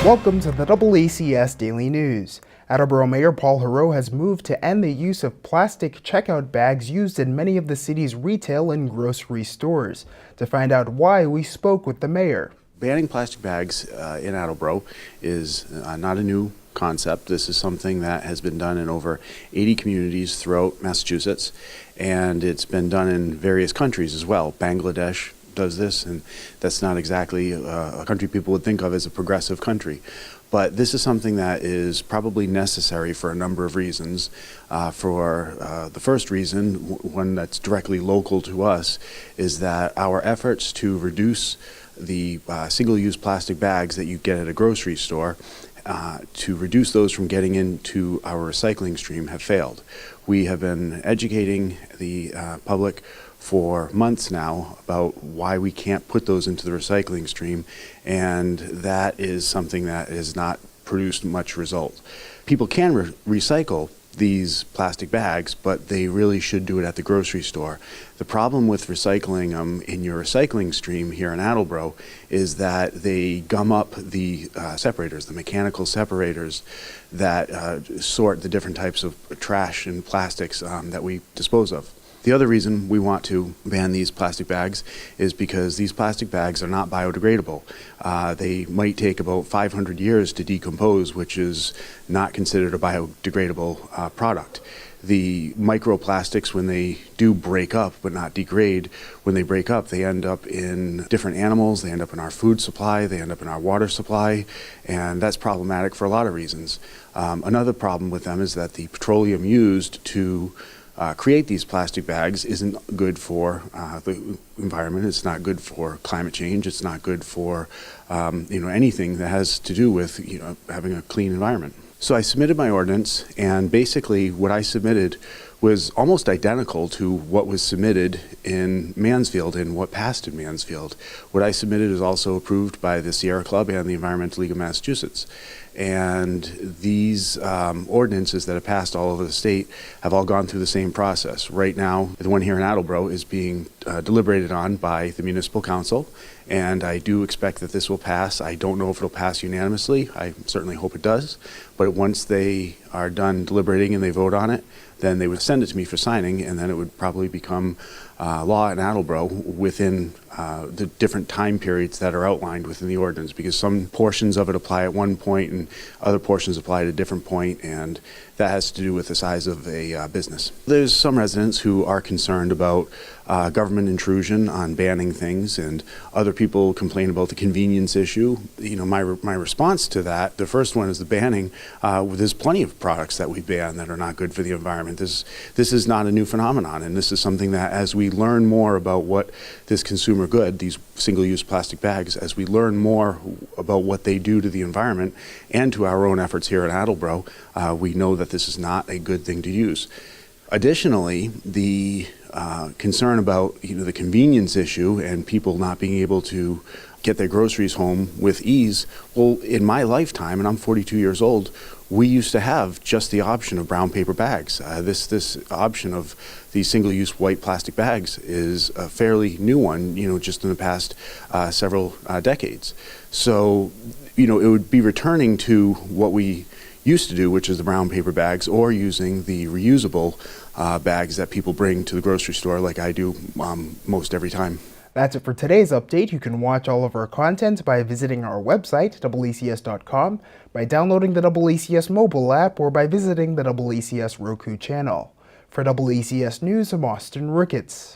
Welcome to the ACS Daily News. Attleboro Mayor Paul Heroux has moved to end the use of plastic checkout bags used in many of the city's retail and grocery stores. To find out why, we spoke with the mayor. Banning plastic bags in Attleboro is not a new concept. This is something that has been done in over 80 communities throughout Massachusetts, and it's been done in various countries as well. Bangladesh does this, and that's not exactly a country people would think of as a progressive country. But this is something that is probably necessary for a number of reasons. For the first reason, one that's directly local to us, is that our efforts to reduce the single-use plastic bags that you get at a grocery store, to reduce those from getting into our recycling stream, have failed. We have been educating the public for months now about why we can't put those into the recycling stream, and that is something that has not produced much result. People can recycle these plastic bags, but they really should do it at the grocery store. The problem with recycling them in your recycling stream here in Attleboro is that they gum up the separators, the mechanical separators that sort the different types of trash and plastics that we dispose of. The other reason we want to ban these plastic bags is because these plastic bags are not biodegradable. They might take about 500 years to decompose, which is not considered a biodegradable product. The microplastics, when they do break up but not degrade, when they break up, they end up in different animals, they end up in our food supply, they end up in our water supply, and that's problematic for a lot of reasons. Another problem with them is that the petroleum used to create these plastic bags isn't good for the environment. It's not good for climate change. It's not good for anything that has to do with having a clean environment. So I submitted my ordinance, and basically what I submitted was almost identical to what was submitted in Mansfield and what passed in Mansfield. What I submitted is also approved by the Sierra Club and the Environmental League of Massachusetts. And these ordinances that have passed all over the state have all gone through the same process. Right now, the one here in Attleboro is being deliberated on by the Municipal Council, and I do expect that this will pass. I don't know if it'll pass unanimously. I certainly hope it does. But once they are done deliberating and they vote on it, then they would send it to me for signing, and then it would probably become law in Attleboro within the different time periods that are outlined within the ordinance, because some portions of it apply at one point and other portions apply at a different point, and that has to do with the size of a business. There's some residents who are concerned about government intrusion on banning things, and other people complain about the convenience issue. My response to that, the first one is the banning. There's plenty of products that we ban that are not good for the environment. This is not a new phenomenon, and this is something that as we learn more about what this consumer good, these single-use plastic bags, as we learn more about what they do to the environment and to our own efforts here in Attleboro, we know that this is not a good thing to use. Additionally, the concern about the convenience issue and people not being able to get their groceries home with ease. Well, in my lifetime, and I'm 42 years old, we used to have just the option of brown paper bags. This option of these single-use white plastic bags is a fairly new one, just in the past several decades. So, it would be returning to what we used to do, which is the brown paper bags, or using the reusable bags that people bring to the grocery store like I do most every time. That's it for today's update. You can watch all of our content by visiting our website, AACS.com, by downloading the AACS mobile app, or by visiting the AACS Roku channel. For AACS News, I'm Austin Ricketts.